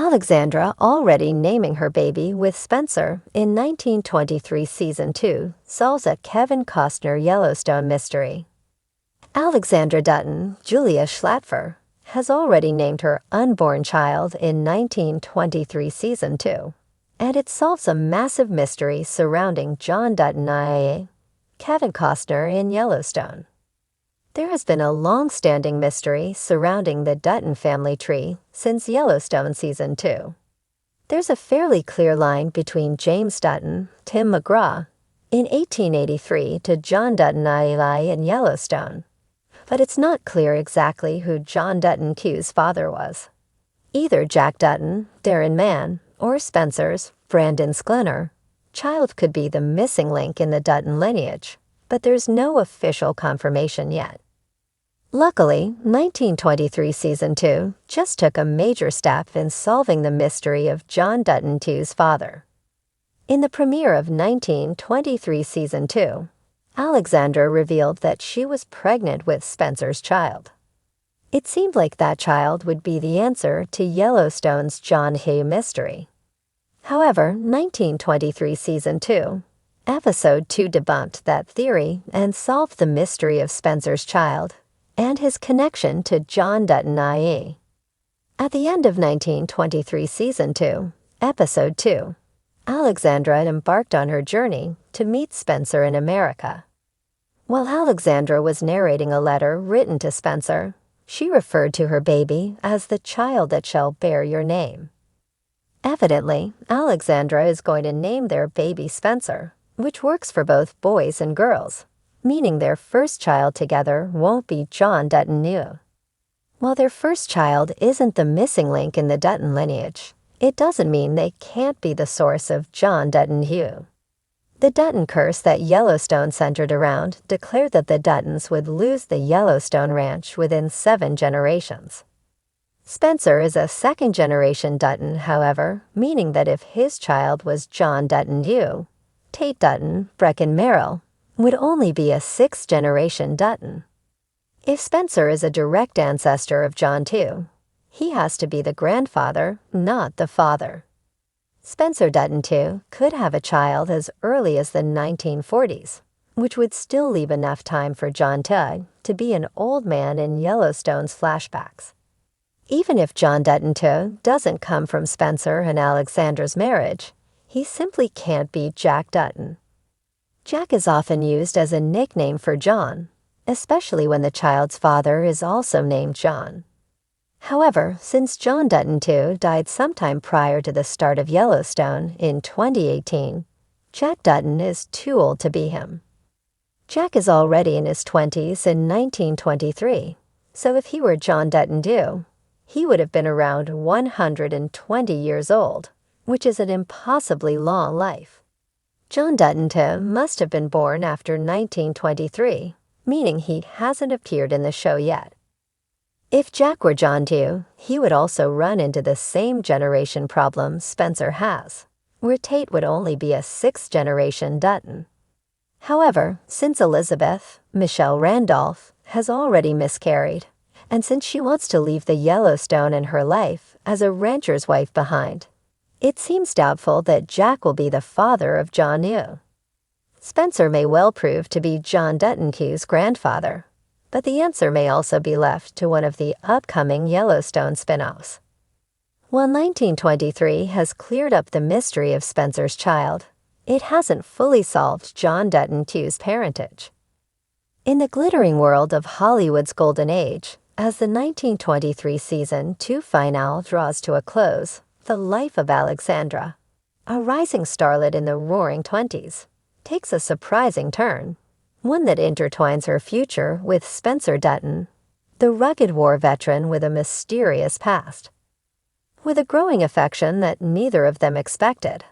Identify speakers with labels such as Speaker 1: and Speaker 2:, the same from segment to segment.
Speaker 1: Alexandra already naming her baby with Spencer in 1923 Season 2 solves a Kevin Costner Yellowstone mystery. Alexandra Dutton, Julia Schlattfer, has already named her unborn child in 1923 Season 2, and it solves a massive mystery surrounding John Dutton i.e. Kevin Costner in Yellowstone. There has been a long-standing mystery surrounding the Dutton family tree since Yellowstone Season 2. There's a fairly clear line between James Dutton, Tim McGraw, in 1883 to John Dutton i.e. in Yellowstone, but it's not clear exactly who John Dutton II's father was. Either Jack Dutton, Darren Mann, or Spencer's, Brandon Sklenar, child could be the missing link in the Dutton lineage, but there's no official confirmation yet. Luckily, 1923 Season 2 just took a major step in solving the mystery of John Dutton II's father. In the premiere of 1923 Season 2, Alexandra revealed that she was pregnant with Spencer's child. It seemed like that child would be the answer to Yellowstone's John Hugh mystery. However, 1923 Season 2, Episode 2 debunked that theory and solved the mystery of Spencer's child and his connection to John Dutton i.e. At the end of 1923 Season 2, Episode 2, Alexandra embarked on her journey to meet Spencer in America. While Alexandra was narrating a letter written to Spencer, she referred to her baby as the child that shall bear your name. Evidently, Alexandra is going to name their baby Spencer, which works for both boys and girls, meaning their first child together won't be John Dutton New. While their first child isn't the missing link in the Dutton lineage, it doesn't mean they can't be the source of John Dutton Hugh. The Dutton curse that Yellowstone centered around declared that the Duttons would lose the Yellowstone ranch within 7 generations. Spencer is a second-generation Dutton, however, meaning that if his child was John Dutton Hugh, Tate Dutton, Brecken Merrill, would only be a 6th-generation Dutton. If Spencer is a direct ancestor of John II, he has to be the grandfather, not the father. Spencer Dutton II could have a child as early as the 1940s, which would still leave enough time for John II to be an old man in Yellowstone's flashbacks. Even if John Dutton II doesn't come from Spencer and Alexandra's marriage, he simply can't be Jack Dutton. Jack is often used as a nickname for John, especially when the child's father is also named John. However, since John Dutton II died sometime prior to the start of Yellowstone in 2018, Jack Dutton is too old to be him. Jack is already in his 20s in 1923, so if he were John Dutton II, he would have been around 120 years old, which is an impossibly long life. John Dutton II must have been born after 1923, meaning he hasn't appeared in the show yet. If Jack were John II, he would also run into the same generation problem Spencer has, where Tate would only be a 6th-generation Dutton. However, since Elizabeth, Michelle Randolph, has already miscarried, and since she wants to leave the Yellowstone in her life as a rancher's wife behind, it seems doubtful that Jack will be the father of John New. Spencer may well prove to be John Dutton II's grandfather, but the answer may also be left to one of the upcoming Yellowstone spin-offs. While 1923 has cleared up the mystery of Spencer's child, it hasn't fully solved John Dutton II's parentage. In the glittering world of Hollywood's golden age, as the 1923 Season 2 finale draws to a close, the life of Alexandra, a rising starlet in the roaring 20s, takes a surprising turn, one that intertwines her future with Spencer Dutton, the rugged war veteran with a mysterious past. With a growing affection that neither of them expected,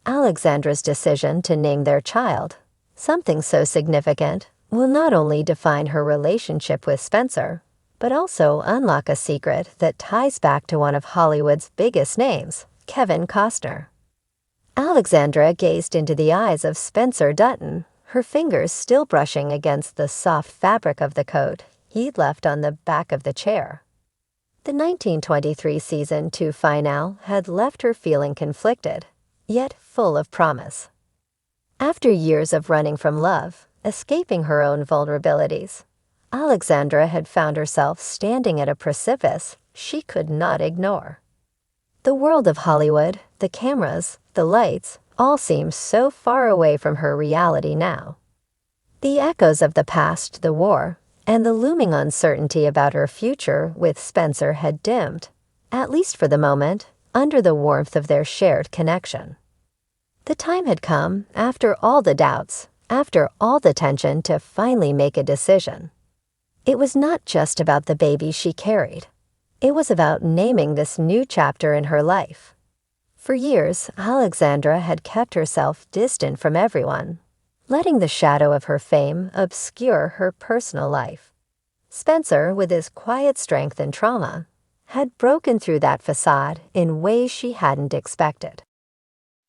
Speaker 1: Alexandra's decision to name their child, something so significant, will not only define her relationship with Spencer, but also unlock a secret that ties back to one of Hollywood's biggest names, Kevin Costner. Alexandra gazed into the eyes of Spencer Dutton, her fingers still brushing against the soft fabric of the coat he'd left on the back of the chair. The 1923 Season 2 finale had left her feeling conflicted, yet full of promise. After years of running from love, escaping her own vulnerabilities, Alexandra had found herself standing at a precipice she could not ignore. The world of Hollywood, the cameras, the lights, all seemed so far away from her reality now. The echoes of the past, the war, and the looming uncertainty about her future with Spencer had dimmed, at least for the moment, under the warmth of their shared connection. The time had come, after all the doubts, after all the tension, to finally make a decision. It was not just about the baby she carried. It was about naming this new chapter in her life. For years, Alexandra had kept herself distant from everyone, letting the shadow of her fame obscure her personal life. Spencer, with his quiet strength and trauma, had broken through that facade in ways she hadn't expected.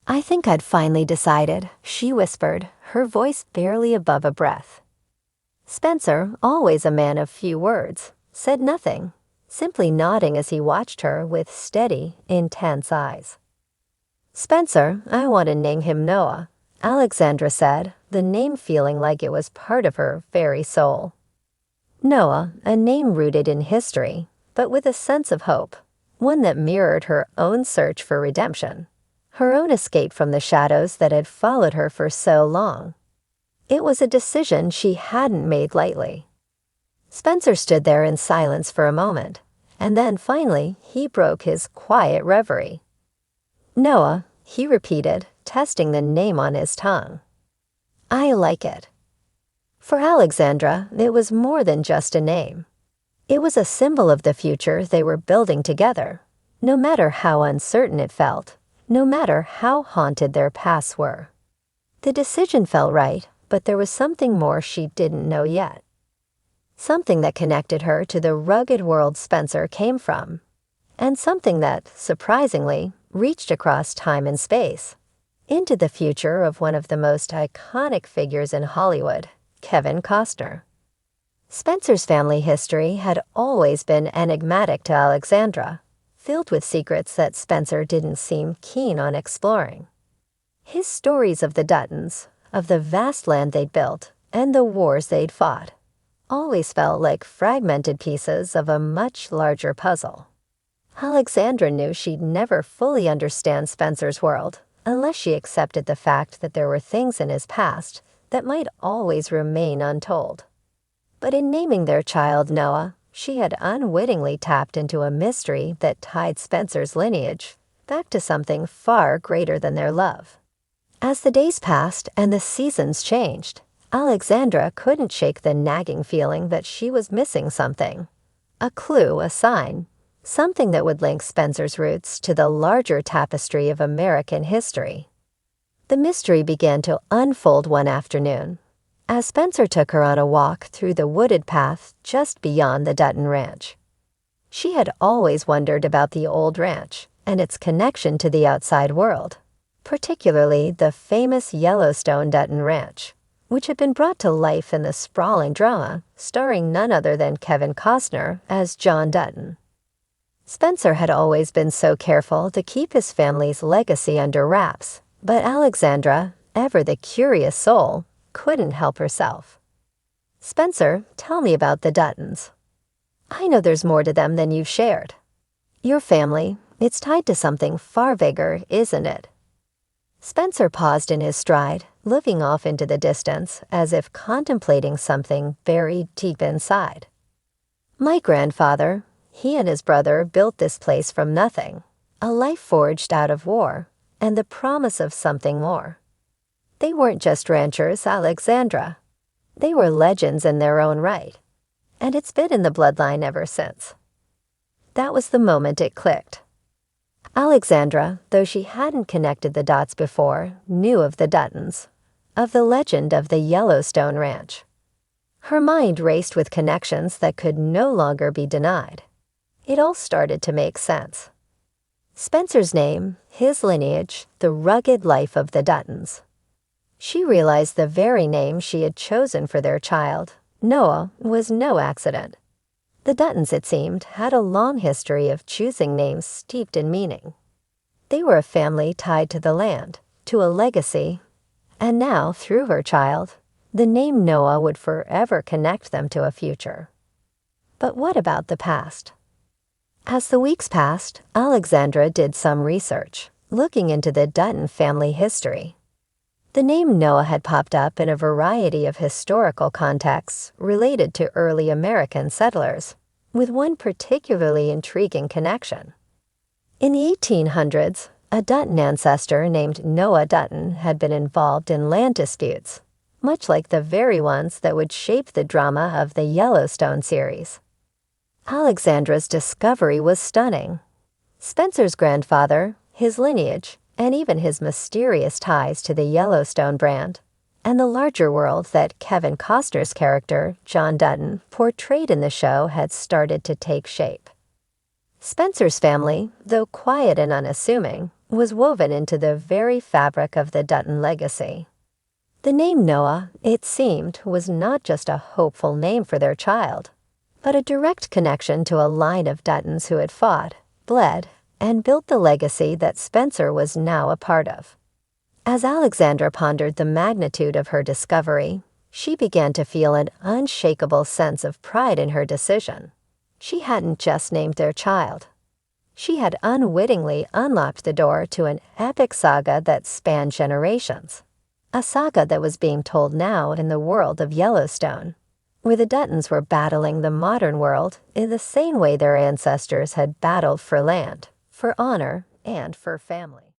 Speaker 1: "I think I'd finally decided," she whispered, her voice barely above a breath. Spencer, always a man of few words, said nothing, simply nodding as he watched her with steady, intense eyes. "Spencer, I want to name him Noah," Alexandra said, the name feeling like it was part of her very soul. Noah, a name rooted in history, but with a sense of hope, one that mirrored her own search for redemption, her own escape from the shadows that had followed her for so long. It was a decision she hadn't made lightly. Spencer stood there in silence for a moment, and then finally he broke his quiet reverie. "Noah," he repeated, testing the name on his tongue. "I like it." For Alexandra, it was more than just a name. It was a symbol of the future they were building together, no matter how uncertain it felt, no matter how haunted their pasts were. The decision felt right, but there was something more she didn't know yet. Something that connected her to the rugged world Spencer came from, and something that, surprisingly, reached across time and space, into the future of one of the most iconic figures in Hollywood, Kevin Costner. Spencer's family history had always been enigmatic to Alexandra, filled with secrets that Spencer didn't seem keen on exploring. His stories of the Duttons, of the vast land they'd built, and the wars they'd fought, always felt like fragmented pieces of a much larger puzzle. Alexandra knew she'd never fully understand Spencer's world unless she accepted the fact that there were things in his past that might always remain untold. But in naming their child Noah, she had unwittingly tapped into a mystery that tied Spencer's lineage back to something far greater than their love. As the days passed and the seasons changed, Alexandra couldn't shake the nagging feeling that she was missing something. A clue, a sign, something that would link Spencer's roots to the larger tapestry of American history. The mystery began to unfold one afternoon, as Spencer took her on a walk through the wooded path just beyond the Dutton Ranch. She had always wondered about the old ranch and its connection to the outside world, particularly the famous Yellowstone Dutton Ranch, which had been brought to life in the sprawling drama starring none other than Kevin Costner as John Dutton. Spencer had always been so careful to keep his family's legacy under wraps, but Alexandra, ever the curious soul, couldn't help herself. "Spencer, tell me about the Duttons. I know there's more to them than you've shared. Your family, it's tied to something far bigger, isn't it?" Spencer paused in his stride, looking off into the distance as if contemplating something buried deep inside. "My grandfather, he and his brother built this place from nothing, a life forged out of war, and the promise of something more. They weren't just ranchers, Alexandra. They were legends in their own right, and it's been in the bloodline ever since." That was the moment it clicked. Alexandra, though she hadn't connected the dots before, knew of the Duttons, of the legend of the Yellowstone Ranch. Her mind raced with connections that could no longer be denied. It all started to make sense. Spencer's name, his lineage, the rugged life of the Duttons. She realized the very name she had chosen for their child, Noah, was no accident. The Duttons, it seemed, had a long history of choosing names steeped in meaning. They were a family tied to the land, to a legacy, and now, through her child, the name Noah would forever connect them to a future. But what about the past? As the weeks passed, Alexandra did some research, looking into the Dutton family history. The name Noah had popped up in a variety of historical contexts related to early American settlers, with one particularly intriguing connection. In the 1800s, a Dutton ancestor named Noah Dutton had been involved in land disputes, much like the very ones that would shape the drama of the Yellowstone series. Alexandra's discovery was stunning. Spencer's grandfather, his lineage, and even his mysterious ties to the Yellowstone brand, and the larger world that Kevin Costner's character, John Dutton, portrayed in the show had started to take shape. Spencer's family, though quiet and unassuming, was woven into the very fabric of the Dutton legacy. The name Noah, it seemed, was not just a hopeful name for their child, but a direct connection to a line of Duttons who had fought, bled, and built the legacy that Spencer was now a part of. As Alexandra pondered the magnitude of her discovery, she began to feel an unshakable sense of pride in her decision. She hadn't just named their child. She had unwittingly unlocked the door to an epic saga that spanned generations. A saga that was being told now in the world of Yellowstone, where the Duttons were battling the modern world in the same way their ancestors had battled for land, for honor, and for family.